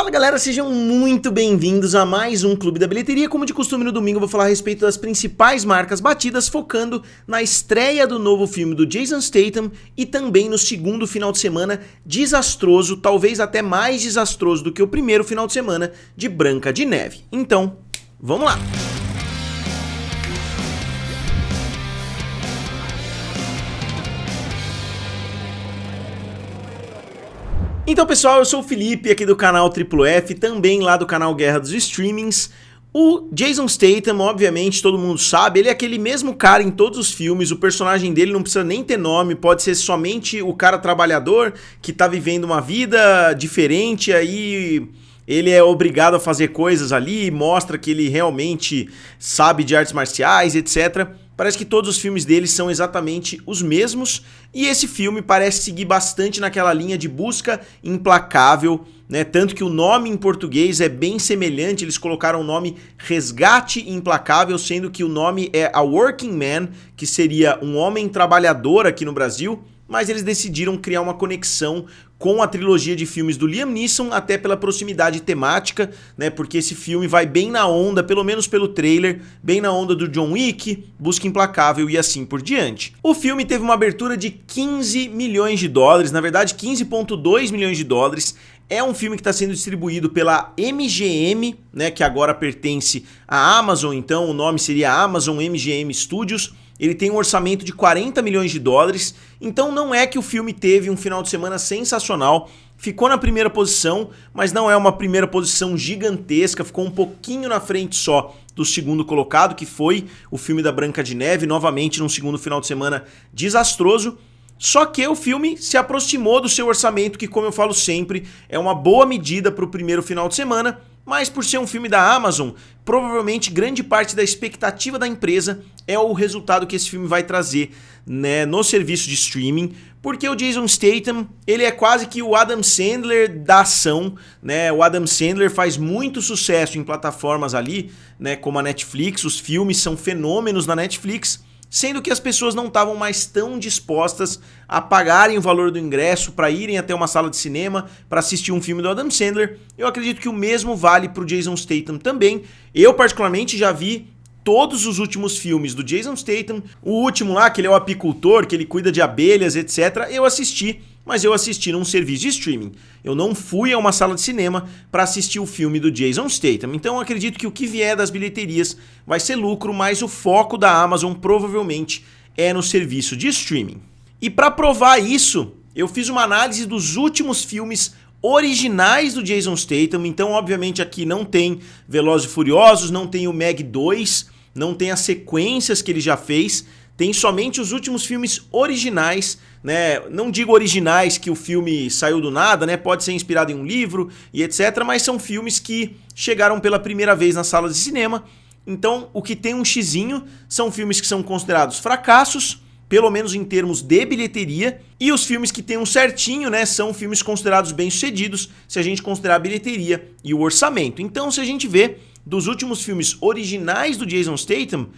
Fala galera, sejam muito bem-vindos a mais um Clube da Bilheteria. Como de costume no domingo eu vou falar a respeito das principais marcas batidas, focando na estreia do novo filme do Jason Statham e também no segundo final de semana desastroso, talvez até mais desastroso do que o primeiro final de semana de Branca de Neve. Então, vamos lá! Então pessoal, eu sou o Felipe aqui do canal Triplo F, também lá do canal Guerra dos Streamings. O Jason Statham, obviamente, todo mundo sabe, ele é aquele mesmo cara em todos os filmes, o personagem dele não precisa nem ter nome, pode ser somente o cara trabalhador que tá vivendo uma vida diferente, aí ele é obrigado a fazer coisas ali, mostra que ele realmente sabe de artes marciais, etc. Parece que todos os filmes dele são exatamente os mesmos, e esse filme parece seguir bastante naquela linha de busca implacável, né? Tanto que o nome em português é bem semelhante, eles colocaram o nome Resgate Implacável, sendo que o nome é A Working Man, que seria um homem trabalhador aqui no Brasil, mas eles decidiram criar uma conexão com a trilogia de filmes do Liam Neeson, até pela proximidade temática, né? Porque esse filme vai bem na onda, pelo menos pelo trailer, bem na onda do John Wick, Busca Implacável e assim por diante. O filme teve uma abertura de 15 milhões de dólares, na verdade 15,2 milhões de dólares. É um filme que está sendo distribuído pela MGM, né? Que agora pertence à Amazon, então o nome seria Amazon MGM Studios. Ele tem um orçamento de 40 milhões de dólares, então não é que o filme teve um final de semana sensacional, ficou na primeira posição, mas não é uma primeira posição gigantesca, ficou um pouquinho na frente só do segundo colocado, que foi o filme da Branca de Neve, novamente num segundo final de semana desastroso. Só que o filme se aproximou do seu orçamento, que, como eu falo sempre, é uma boa medida para o primeiro final de semana, mas por ser um filme da Amazon, provavelmente grande parte da expectativa da empresa é o resultado que esse filme vai trazer, né, no serviço de streaming, porque o Jason Statham, ele é quase que o Adam Sandler da ação, né? O Adam Sandler faz muito sucesso em plataformas ali, né, como a Netflix, os filmes são fenômenos na Netflix, sendo que as pessoas não estavam mais tão dispostas a pagarem o valor do ingresso para irem até uma sala de cinema para assistir um filme do Adam Sandler. Eu acredito que o mesmo vale para o Jason Statham também. Eu particularmente já vi todos os últimos filmes do Jason Statham. O último lá, que ele é o apicultor, que ele cuida de abelhas, etc. Eu assisti, mas eu assisti num serviço de streaming. Eu não fui a uma sala de cinema para assistir o filme do Jason Statham. Então eu acredito que o que vier das bilheterias vai ser lucro, mas o foco da Amazon provavelmente é no serviço de streaming. E para provar isso, eu fiz uma análise dos últimos filmes originais do Jason Statham. Então obviamente aqui não tem Velozes e Furiosos, não tem o Meg 2, não tem as sequências que ele já fez, tem somente os últimos filmes originais, né? Não digo originais que o filme saiu do nada, né? Pode ser inspirado em um livro e etc, mas são filmes que chegaram pela primeira vez nas salas de cinema. Então o que tem um xizinho são filmes que são considerados fracassos, pelo menos em termos de bilheteria, e os filmes que tem um certinho, né, são filmes considerados bem-sucedidos, se a gente considerar a bilheteria e o orçamento. Então, se a gente vê dos últimos filmes originais do Jason Statham,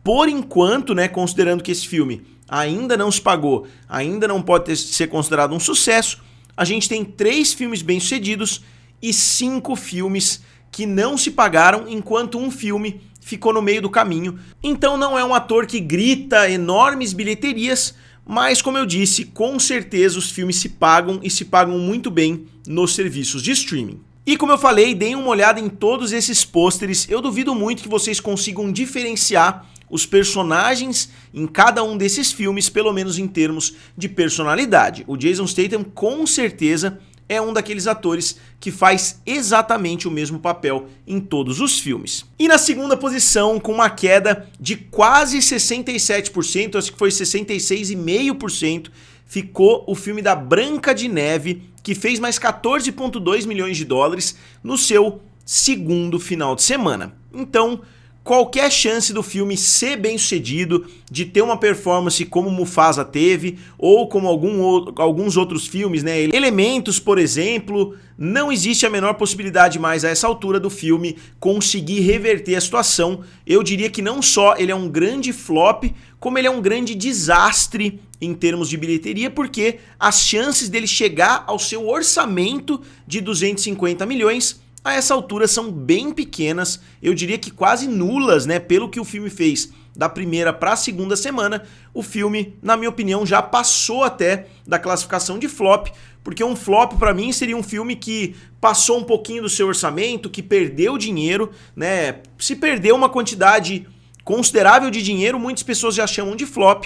por enquanto, né, considerando que esse filme ainda não se pagou, ainda não pode ser considerado um sucesso, a gente tem 3 filmes bem-sucedidos e 5 filmes que não se pagaram, enquanto um filme ficou no meio do caminho. Então não é um ator que grita enormes bilheterias, mas como eu disse, com certeza os filmes se pagam e se pagam muito bem nos serviços de streaming. E como eu falei, deem uma olhada em todos esses pôsteres, eu duvido muito que vocês consigam diferenciar os personagens em cada um desses filmes, pelo menos em termos de personalidade. O Jason Statham com certeza é um daqueles atores que faz exatamente o mesmo papel em todos os filmes. E na segunda posição, com uma queda de quase 67%, acho que foi 66,5%, ficou o filme da Branca de Neve, que fez mais 14,2 milhões de dólares no seu segundo final de semana. Então, qualquer chance do filme ser bem sucedido, de ter uma performance como Mufasa teve, ou como alguns outros filmes, né? Elementos, por exemplo, não existe a menor possibilidade mais a essa altura do filme conseguir reverter a situação. Eu diria que não só ele é um grande flop, como ele é um grande desastre em termos de bilheteria, porque as chances dele chegar ao seu orçamento de 250 milhões a essa altura são bem pequenas, eu diria que quase nulas, né? Pelo que o filme fez da primeira para a segunda semana, o filme, na minha opinião, já passou até da classificação de flop, porque um flop para mim seria um filme que passou um pouquinho do seu orçamento, que perdeu dinheiro, né? Se perdeu uma quantidade considerável de dinheiro, muitas pessoas já chamam de flop.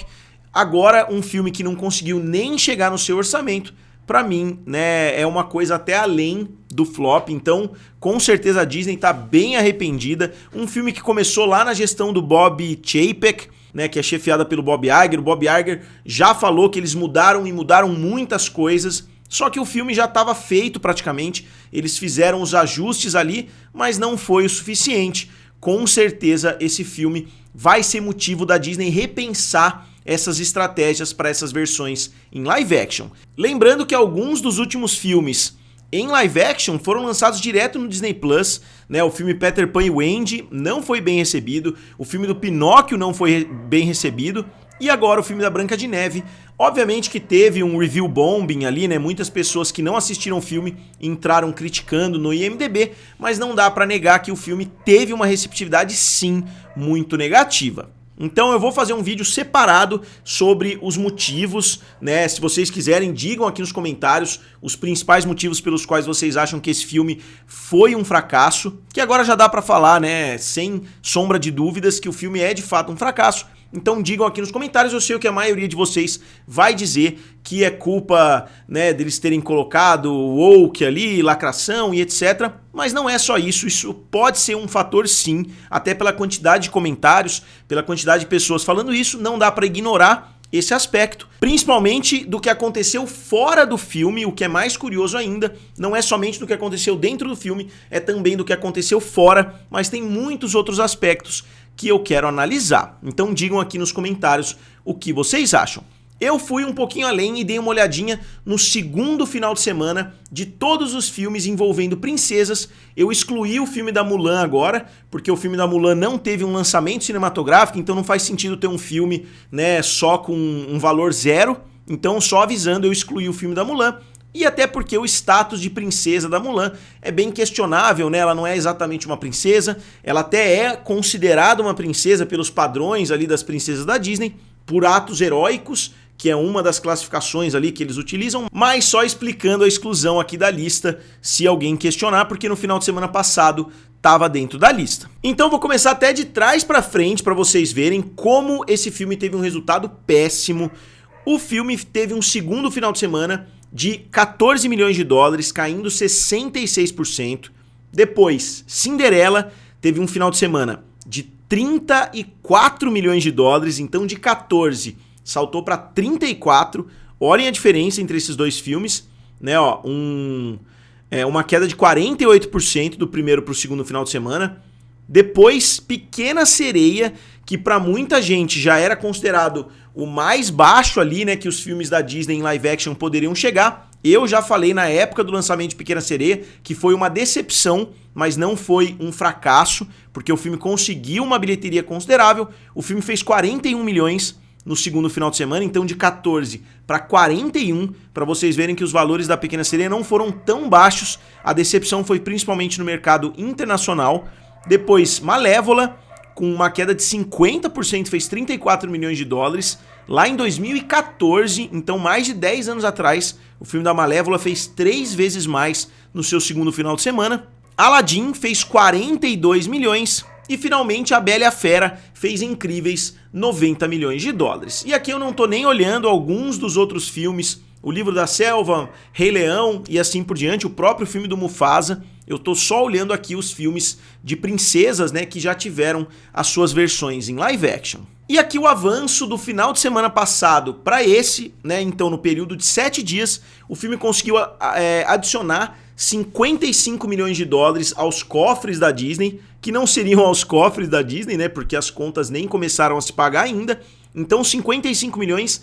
Agora, um filme que não conseguiu nem chegar no seu orçamento, pra mim, né, é uma coisa até além do flop. Então, com certeza a Disney tá bem arrependida. Um filme que começou lá na gestão do Bob Chapek, né, que é chefiada pelo Bob Iger. O Bob Iger já falou que eles mudaram e mudaram muitas coisas, só que o filme já estava feito praticamente. Eles fizeram os ajustes ali, mas não foi o suficiente. Com certeza esse filme vai ser motivo da Disney repensar essas estratégias para essas versões em live action. Lembrando que alguns dos últimos filmes em live action foram lançados direto no Disney Plus, né? O filme Peter Pan e Wendy não foi bem recebido, o filme do Pinóquio não foi bem recebido, e agora o filme da Branca de Neve. Obviamente que teve um review bombing ali, né? Muitas pessoas que não assistiram o filme entraram criticando no IMDb, mas não dá pra negar que o filme teve uma receptividade sim muito negativa. Então eu vou fazer um vídeo separado sobre os motivos, né? Se vocês quiserem, digam aqui nos comentários os principais motivos pelos quais vocês acham que esse filme foi um fracasso, que agora já dá pra falar, né, sem sombra de dúvidas, que o filme é de fato um fracasso. Então digam aqui nos comentários. Eu sei que a maioria de vocês vai dizer que é culpa, né, deles terem colocado woke ali, lacração e etc. Mas não é só isso, isso pode ser um fator sim, até pela quantidade de comentários, pela quantidade de pessoas falando isso, não dá para ignorar esse aspecto, principalmente do que aconteceu fora do filme. O que é mais curioso ainda, não é somente do que aconteceu dentro do filme, é também do que aconteceu fora, mas tem muitos outros aspectos que eu quero analisar. Então digam aqui nos comentários o que vocês acham. Eu fui um pouquinho além e dei uma olhadinha no segundo final de semana de todos os filmes envolvendo princesas. Eu excluí o filme da Mulan agora, porque o filme da Mulan não teve um lançamento cinematográfico, então não faz sentido ter um filme, né, só com um valor zero. Então, só avisando, eu excluí o filme da Mulan. E até porque o status de princesa da Mulan é bem questionável, né? Ela não é exatamente uma princesa, ela até é considerada uma princesa pelos padrões ali das princesas da Disney, por atos heróicos, que é uma das classificações ali que eles utilizam, mas só explicando a exclusão aqui da lista, se alguém questionar, porque no final de semana passado estava dentro da lista. Então vou começar até de trás para frente para vocês verem como esse filme teve um resultado péssimo. O filme teve um segundo final de semana de 14 milhões de dólares, caindo 66%. Depois, Cinderela teve um final de semana de 34 milhões de dólares, então de 14 saltou para 34. Olhem a diferença entre esses dois filmes, né? Ó, uma queda de 48% do primeiro para o segundo final de semana. Depois, Pequena Sereia, que para muita gente já era considerado o mais baixo ali, né, que os filmes da Disney em live action poderiam chegar. Eu já falei na época do lançamento de Pequena Sereia que foi uma decepção, mas não foi um fracasso, porque o filme conseguiu uma bilheteria considerável. O filme fez 41 milhões no segundo final de semana, então de 14 para 41, para vocês verem que os valores da Pequena Sereia não foram tão baixos. A decepção foi principalmente no mercado internacional. Depois, Malévola, com uma queda de 50%, fez 34 milhões de dólares. Lá em 2014, então mais de 10 anos atrás, o filme da Malévola fez 3 vezes mais no seu segundo final de semana. Aladdin fez 42 milhões. E finalmente A Bela e a Fera fez incríveis 90 milhões de dólares. E aqui eu não tô nem olhando alguns dos outros filmes, O Livro da Selva, Rei Leão e assim por diante, o próprio filme do Mufasa. Eu tô só olhando aqui os filmes de princesas, né, que já tiveram as suas versões em live action. E aqui o avanço do final de semana passado para esse, né, então no período de 7 dias, o filme conseguiu adicionar 55 milhões de dólares aos cofres da Disney, que não seriam aos cofres da Disney, né, porque as contas nem começaram a se pagar ainda. Então 55 milhões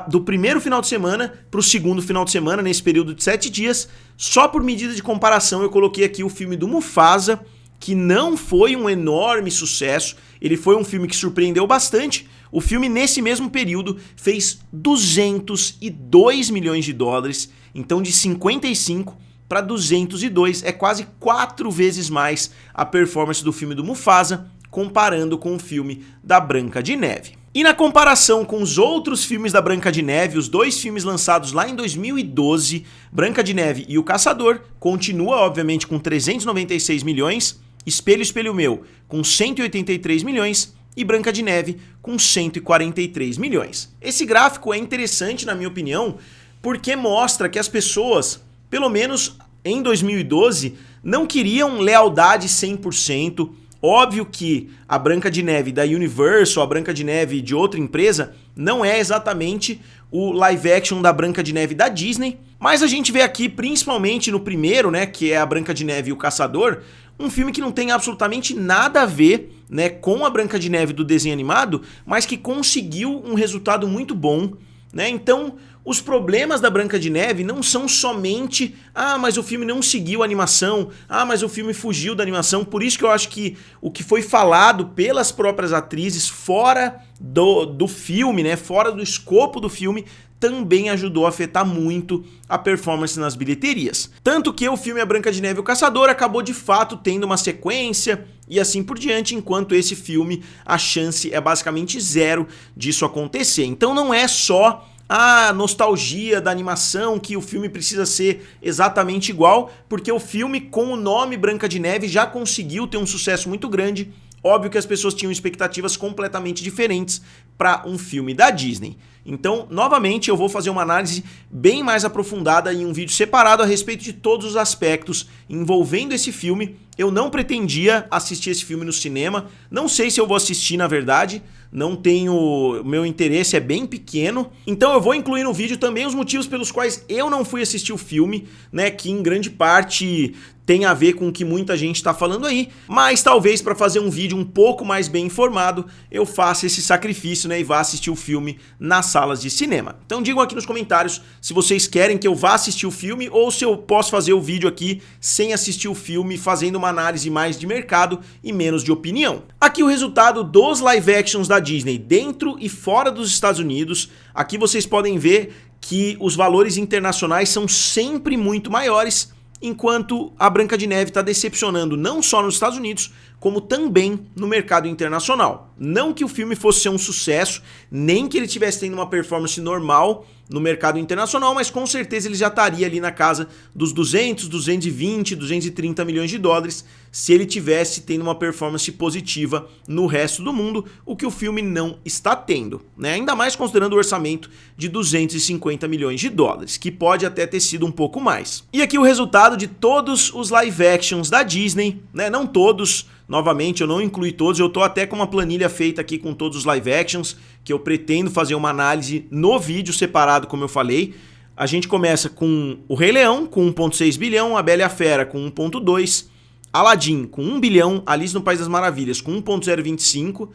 do primeiro final de semana para o segundo final de semana, nesse período de 7 dias. Só por medida de comparação eu coloquei aqui o filme do Mufasa, que não foi um enorme sucesso. Ele foi um filme que surpreendeu bastante. O filme, nesse mesmo período, fez 202 milhões de dólares, então de 55 para 202, é quase 4 vezes mais a performance do filme do Mufasa, comparando com o filme da Branca de Neve. E na comparação com os outros filmes da Branca de Neve, os dois filmes lançados lá em 2012, Branca de Neve e O Caçador, continua obviamente com 396 milhões, Espelho, Espelho Meu com 183 milhões e Branca de Neve com 143 milhões. Esse gráfico é interessante na minha opinião, porque mostra que as pessoas, pelo menos em 2012, não queriam lealdade 100%, óbvio que a Branca de Neve da Universal, a Branca de Neve de outra empresa, não é exatamente o live action da Branca de Neve da Disney, mas a gente vê aqui, principalmente no primeiro, né, que é a Branca de Neve e o Caçador, um filme que não tem absolutamente nada a ver, né, com a Branca de Neve do desenho animado, mas que conseguiu um resultado muito bom, né? Então, os problemas da Branca de Neve não são somente mas o filme não seguiu a animação, mas o filme fugiu da animação. Por isso que eu acho que o que foi falado pelas próprias atrizes fora do filme, né, fora do escopo do filme, também ajudou a afetar muito a performance nas bilheterias. Tanto que o filme A Branca de Neve e o Caçador acabou de fato tendo uma sequência e assim por diante, enquanto esse filme a chance é basicamente zero disso acontecer. Então não é só a nostalgia da animação, que o filme precisa ser exatamente igual, porque o filme com o nome Branca de Neve já conseguiu ter um sucesso muito grande. Óbvio que as pessoas tinham expectativas completamente diferentes para um filme da Disney. Então, novamente, eu vou fazer uma análise bem mais aprofundada em um vídeo separado a respeito de todos os aspectos envolvendo esse filme. Eu não pretendia assistir esse filme no cinema, não sei se eu vou assistir na verdade, não tenho, meu interesse é bem pequeno, então eu vou incluir no vídeo também os motivos pelos quais eu não fui assistir o filme, né, que em grande parte tem a ver com o que muita gente está falando aí, mas talvez para fazer um vídeo um pouco mais bem informado, eu faça esse sacrifício, né, e vá assistir o filme nas salas de cinema. Então digam aqui nos comentários se vocês querem que eu vá assistir o filme ou se eu posso fazer o vídeo aqui sem assistir o filme, fazendo uma análise mais de mercado e menos de opinião. Aqui o resultado dos live actions da Disney dentro e fora dos Estados Unidos. Aqui vocês podem ver que os valores internacionais são sempre muito maiores, enquanto a Branca de Neve está decepcionando não só nos Estados Unidos, como também no mercado internacional. Não que o filme fosse ser um sucesso, nem que ele estivesse tendo uma performance normal no mercado internacional, mas com certeza ele já estaria ali na casa dos 200, 220, 230 milhões de dólares se ele tivesse tendo uma performance positiva no resto do mundo, o que o filme não está tendo, né? Ainda mais considerando o orçamento de 250 milhões de dólares, que pode até ter sido um pouco mais. E aqui o resultado de todos os live actions da Disney, né? Não todos, novamente eu não incluí todos, eu tô até com uma planilha feita aqui com todos os live actions, que eu pretendo fazer uma análise no vídeo separado, como eu falei. A gente começa com o Rei Leão, com 1,6 bilhão, a Bela e a Fera com 1,2, Aladdin com 1 bilhão, Alice no País das Maravilhas com 1,025,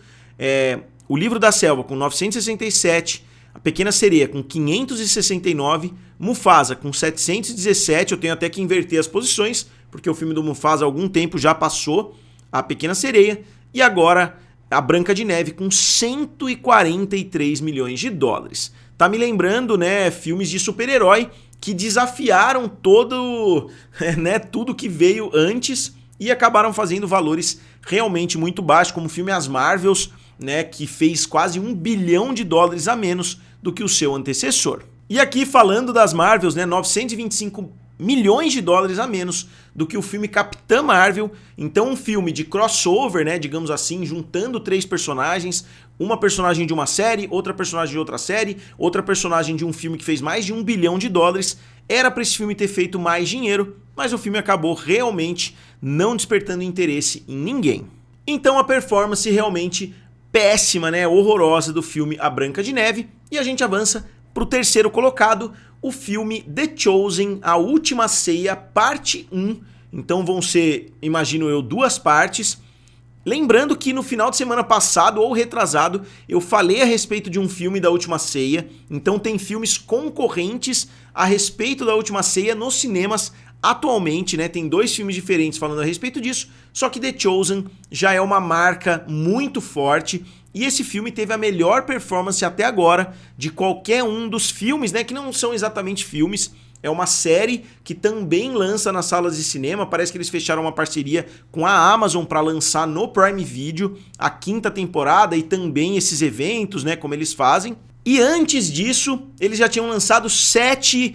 O Livro da Selva com 967, A Pequena Sereia com 569, Mufasa com 717, eu tenho até que inverter as posições, porque o filme do Mufasa há algum tempo já passou A Pequena Sereia, e agora a Branca de Neve com 143 milhões de dólares. Tá me lembrando, né, filmes de super-herói que desafiaram todo, né, tudo que veio antes e acabaram fazendo valores realmente muito baixos, como o filme As Marvels, né, que fez quase 1 bilhão de dólares a menos do que o seu antecessor. E aqui falando das Marvels, né, 925 milhões de dólares a menos do que o filme Capitã Marvel. Então um filme de crossover, né, digamos assim, juntando 3 personagens, uma personagem de uma série, outra personagem de outra série, outra personagem de um filme que fez mais de 1 bilhão de dólares, era para esse filme ter feito mais dinheiro, mas o filme acabou realmente não despertando interesse em ninguém. Então a performance realmente péssima, né, horrorosa do filme A Branca de Neve, e a gente avança para o terceiro colocado, o filme The Chosen, A Última Ceia, parte 1. Então vão ser, imagino eu, 2 partes. Lembrando que no final de semana passado ou retrasado, eu falei a respeito de um filme da Última Ceia. Então tem filmes concorrentes a respeito da Última Ceia nos cinemas atualmente, né? Tem 2 filmes diferentes falando a respeito disso, só que The Chosen já é uma marca muito forte. E esse filme teve a melhor performance até agora de qualquer um dos filmes, né, que não são exatamente filmes. É uma série que também lança nas salas de cinema. Parece que eles fecharam uma parceria com a Amazon para lançar no Prime Video a 5ª temporada e também esses eventos, né, como eles fazem. E antes disso, eles já tinham lançado 7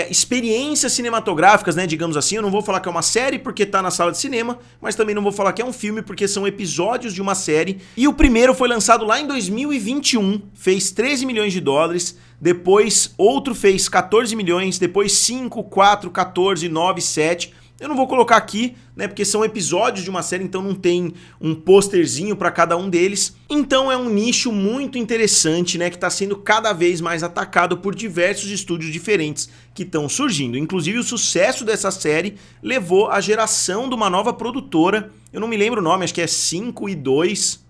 experiências cinematográficas, né, digamos assim. Eu não vou falar que é uma série porque tá na sala de cinema, mas também não vou falar que é um filme porque são episódios de uma série. E o primeiro foi lançado lá em 2021, fez 13 milhões de dólares. Depois outro fez 14 milhões, depois 5, 4, 14, 9, 7. Eu não vou colocar aqui, né, porque são episódios de uma série, então não tem um posterzinho para cada um deles. Então é um nicho muito interessante, né, que está sendo cada vez mais atacado por diversos estúdios diferentes que estão surgindo. Inclusive o sucesso dessa série levou à geração de uma nova produtora. Eu não me lembro o nome, acho que é 5 e 2.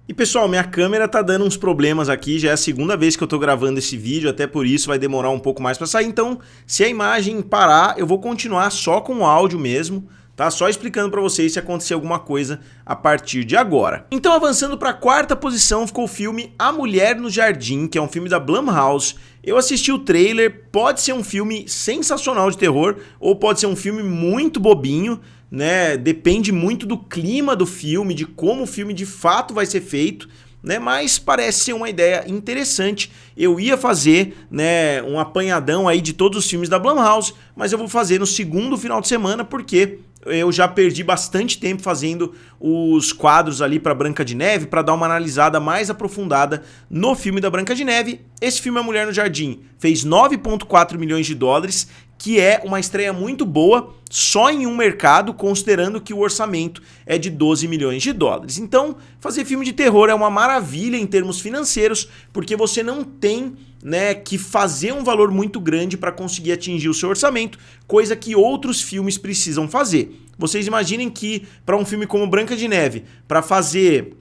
E pessoal, minha câmera tá dando uns problemas aqui, já é a segunda vez que eu tô gravando esse vídeo, até por isso vai demorar um pouco mais pra sair, então se a imagem parar, eu vou continuar só com o áudio mesmo, tá? Só explicando pra vocês se acontecer alguma coisa a partir de agora. Então avançando pra 4ª posição ficou o filme A Mulher no Jardim, que é um filme da Blumhouse. Eu assisti o trailer, pode ser um filme sensacional de terror, ou pode ser um filme muito bobinho, né? Depende muito do clima do filme, de como o filme de fato vai ser feito, né? Mas parece ser uma ideia interessante. Eu ia fazer, né, um apanhadão aí de todos os filmes da Blumhouse, mas eu vou fazer no segundo final de semana porque eu já perdi bastante tempo fazendo os quadros ali para Branca de Neve, para dar uma analisada mais aprofundada no filme da Branca de Neve. Esse filme A Mulher no Jardim fez 9,4 milhões de dólares, que é uma estreia muito boa só em um mercado, considerando que o orçamento é de 12 milhões de dólares. Então, fazer filme de terror é uma maravilha em termos financeiros, porque você não tem, né, que fazer um valor muito grande para conseguir atingir o seu orçamento, coisa que outros filmes precisam fazer. Vocês imaginem que para um filme como Branca de Neve, para fazer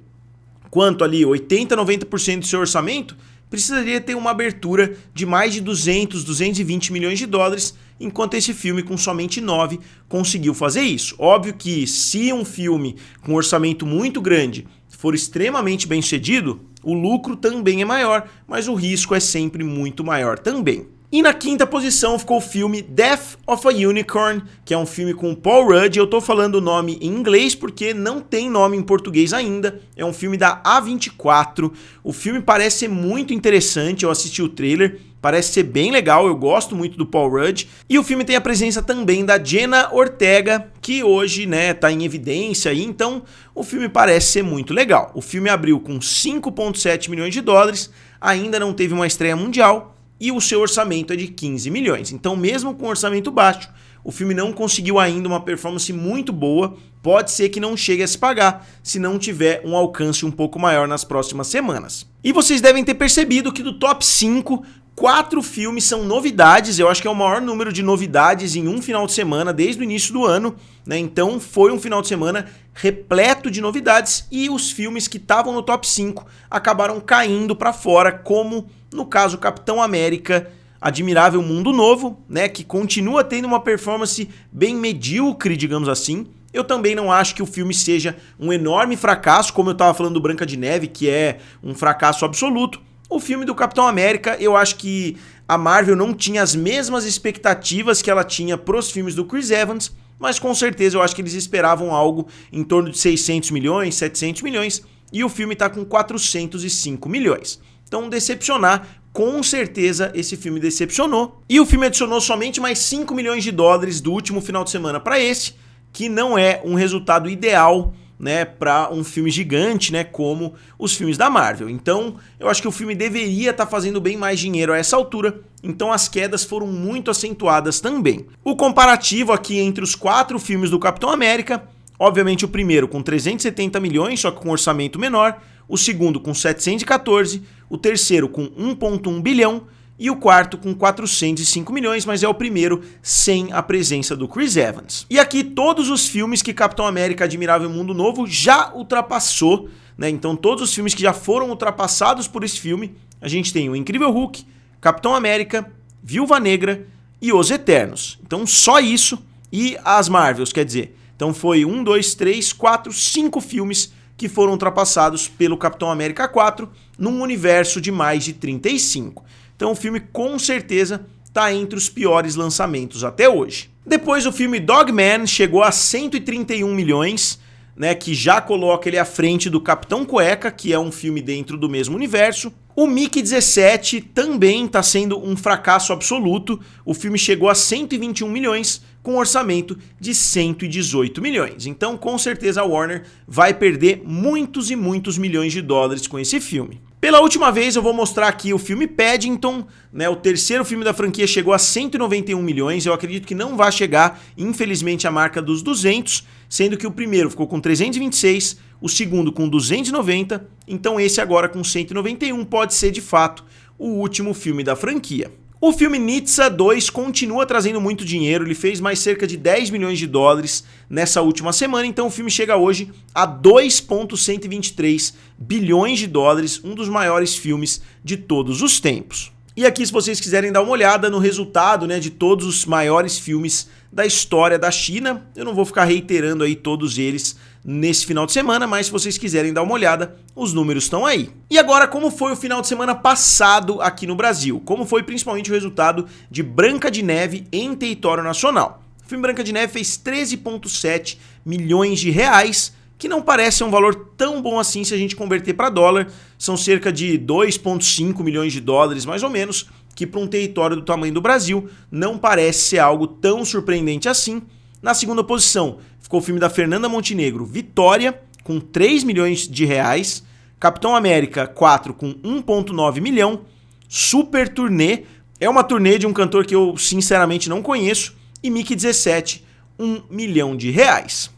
quanto ali, 80, 90% do seu orçamento, precisaria ter uma abertura de mais de 200, 220 milhões de dólares, enquanto esse filme com somente 9 conseguiu fazer isso. Óbvio que se um filme com um orçamento muito grande for extremamente bem sucedido, o lucro também é maior, mas o risco é sempre muito maior também. E na 5ª posição ficou o filme Death of a Unicorn, que é um filme com Paul Rudd. Eu tô falando o nome em inglês porque não tem nome em português ainda. É um filme da A24. O filme parece ser muito interessante, eu assisti o trailer, parece ser bem legal, eu gosto muito do Paul Rudd. E o filme tem a presença também da Jenna Ortega, que hoje, né, tá em evidência aí, então o filme parece ser muito legal. O filme abriu com 5,7 milhões de dólares, ainda não teve uma estreia mundial, e o seu orçamento é de 15 milhões. Então, mesmo com orçamento baixo, o filme não conseguiu ainda uma performance muito boa. Pode ser que não chegue a se pagar se não tiver um alcance um pouco maior nas próximas semanas. E vocês devem ter percebido que do top 5, 4 filmes são novidades. Eu acho que é o maior número de novidades em um final de semana desde o início do ano, né? Então foi um final de semana repleto de novidades e os filmes que estavam no top 5 acabaram caindo para fora, como no caso Capitão América, Admirável Mundo Novo, né, que continua tendo uma performance bem medíocre, digamos assim. Eu também não acho que o filme seja um enorme fracasso, como eu estava falando do Branca de Neve, que é um fracasso absoluto. O filme do Capitão América, eu acho que a Marvel não tinha as mesmas expectativas que ela tinha pros filmes do Chris Evans, mas com certeza eu acho que eles esperavam algo em torno de 600 milhões, 700 milhões, e o filme está com 405 milhões. Então, decepcionar, com certeza esse filme decepcionou. E o filme adicionou somente mais 5 milhões de dólares do último final de semana para esse, que não é um resultado ideal, né, para um filme gigante, né, como os filmes da Marvel. Então, eu acho que o filme deveria estar fazendo bem mais dinheiro a essa altura, então as quedas foram muito acentuadas também. O comparativo aqui entre os 4 filmes do Capitão América, obviamente o primeiro com 370 milhões, só que com orçamento menor, o segundo com 714, o terceiro com 1,1 bilhão e o quarto com 405 milhões, mas é o primeiro sem a presença do Chris Evans. E aqui todos os filmes que Capitão América Admirável Mundo Novo já ultrapassou, né? Então todos os filmes que já foram ultrapassados por esse filme, a gente tem o Incrível Hulk, Capitão América, Viúva Negra e Os Eternos. Então só isso e as Marvels, quer dizer. Então foi 1, 2, 3, 4, 5 filmes que foram ultrapassados pelo Capitão América 4 num universo de mais de 35. Então o filme com certeza está entre os piores lançamentos até hoje. Depois o filme Dogman chegou a 131 milhões, né, que já coloca ele à frente do Capitão Cueca, que é um filme dentro do mesmo universo. O Mickey 17 também está sendo um fracasso absoluto. O filme chegou a 121 milhões com um orçamento de 118 milhões. Então, com certeza, a Warner vai perder muitos e muitos milhões de dólares com esse filme. Pela última vez eu vou mostrar aqui o filme Paddington, né? O terceiro filme da franquia chegou a 191 milhões, eu acredito que não vai chegar, infelizmente, a marca dos 200, sendo que o primeiro ficou com 326, o segundo com 290, então esse agora com 191 pode ser de fato o último filme da franquia. O filme Nizza 2 continua trazendo muito dinheiro, ele fez mais cerca de 10 milhões de dólares nessa última semana, então o filme chega hoje a 2,123 bilhões de dólares, um dos maiores filmes de todos os tempos. E aqui, se vocês quiserem dar uma olhada no resultado, né, de todos os maiores filmes da história da China, eu não vou ficar reiterando aí todos eles nesse final de semana, mas se vocês quiserem dar uma olhada, os números estão aí. E agora, como foi o final de semana passado aqui no Brasil? Como foi principalmente o resultado de Branca de Neve em território nacional? O filme Branca de Neve fez 13,7 milhões de reais, que não parece um valor tão bom assim se a gente converter para dólar, são cerca de 2,5 milhões de dólares mais ou menos, que para um território do tamanho do Brasil não parece ser algo tão surpreendente assim. Na segunda posição ficou o filme da Fernanda Montenegro, Vitória, com 3 milhões de reais, Capitão América 4 com 1,9 milhão, Super Turnê, é uma turnê de um cantor que eu sinceramente não conheço, e Mickey 17, 1 milhão de reais.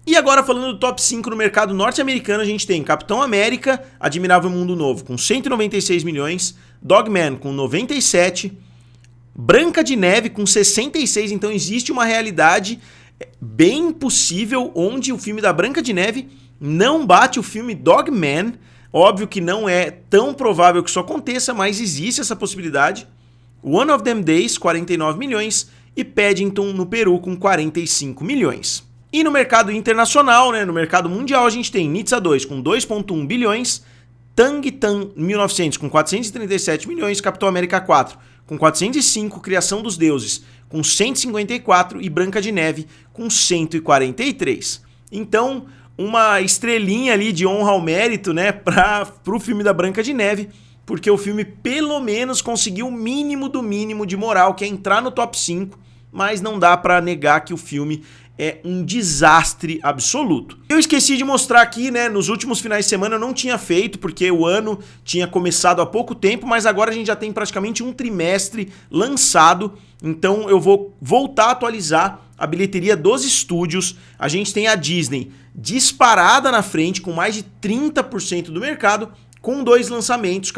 E agora, falando do top 5 no mercado norte-americano, a gente tem Capitão América, Admirável Mundo Novo, com 196 milhões, Dogman, com 97, Branca de Neve, com 66, então existe uma realidade bem possível onde o filme da Branca de Neve não bate o filme Dogman. Óbvio que não é tão provável que isso aconteça, mas existe essa possibilidade. One of Them Days, 49 milhões, e Paddington no Peru, com 45 milhões. E no mercado internacional, né, no mercado mundial, a gente tem Nizza 2 com 2,1 bilhões, Tang Tan 1900 com 437 milhões, Capitão América 4 com 405, Criação dos Deuses com 154 e Branca de Neve com 143. Então, uma estrelinha ali de honra ao mérito, né, para o filme da Branca de Neve, porque o filme pelo menos conseguiu o mínimo do mínimo de moral, que é entrar no top 5, mas não dá para negar que o filme é um desastre absoluto. Eu esqueci de mostrar aqui, né, nos últimos finais de semana eu não tinha feito, porque o ano tinha começado há pouco tempo, mas agora a gente já tem praticamente um trimestre lançado, então eu vou voltar a atualizar a bilheteria dos estúdios. A gente tem a Disney disparada na frente, com mais de 30% do mercado, com 2 lançamentos,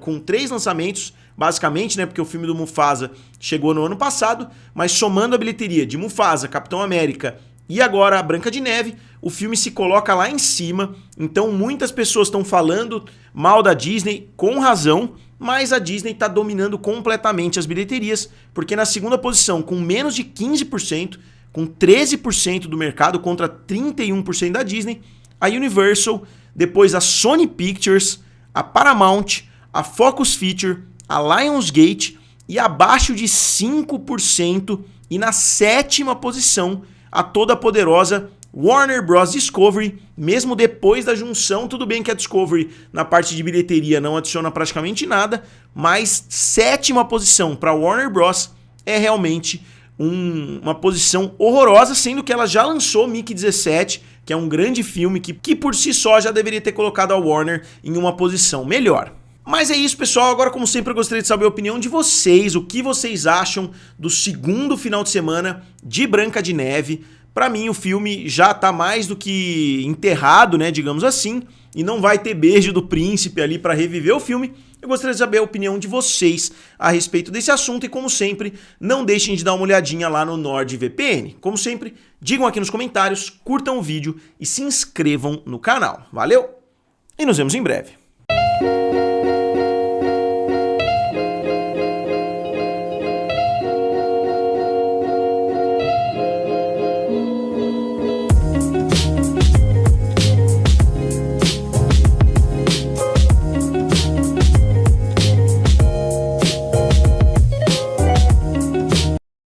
com 3 lançamentos, basicamente, né, porque o filme do Mufasa chegou no ano passado, mas somando a bilheteria de Mufasa, Capitão América e agora a Branca de Neve, o filme se coloca lá em cima, então muitas pessoas estão falando mal da Disney, com razão, mas a Disney está dominando completamente as bilheterias, porque na segunda posição, com menos de 15%, com 13% do mercado contra 31% da Disney, a Universal, depois a Sony Pictures, a Paramount, a Focus Feature, a Lionsgate e abaixo de 5%, e na 7ª posição a toda poderosa Warner Bros. Discovery, mesmo depois da junção. Tudo bem que a Discovery na parte de bilheteria não adiciona praticamente nada, mas 7ª posição para Warner Bros. É realmente uma posição horrorosa, sendo que ela já lançou Mickey 17, que é um grande filme que por si só já deveria ter colocado a Warner em uma posição melhor. Mas é isso, pessoal. Agora, como sempre, eu gostaria de saber a opinião de vocês. O que vocês acham do segundo final de semana de Branca de Neve? Pra mim, o filme já tá mais do que enterrado, né, digamos assim, e não vai ter beijo do príncipe ali pra reviver o filme. Eu gostaria de saber a opinião de vocês a respeito desse assunto e, como sempre, não deixem de dar uma olhadinha lá no NordVPN. Como sempre, digam aqui nos comentários, curtam o vídeo e se inscrevam no canal. Valeu! E nos vemos em breve.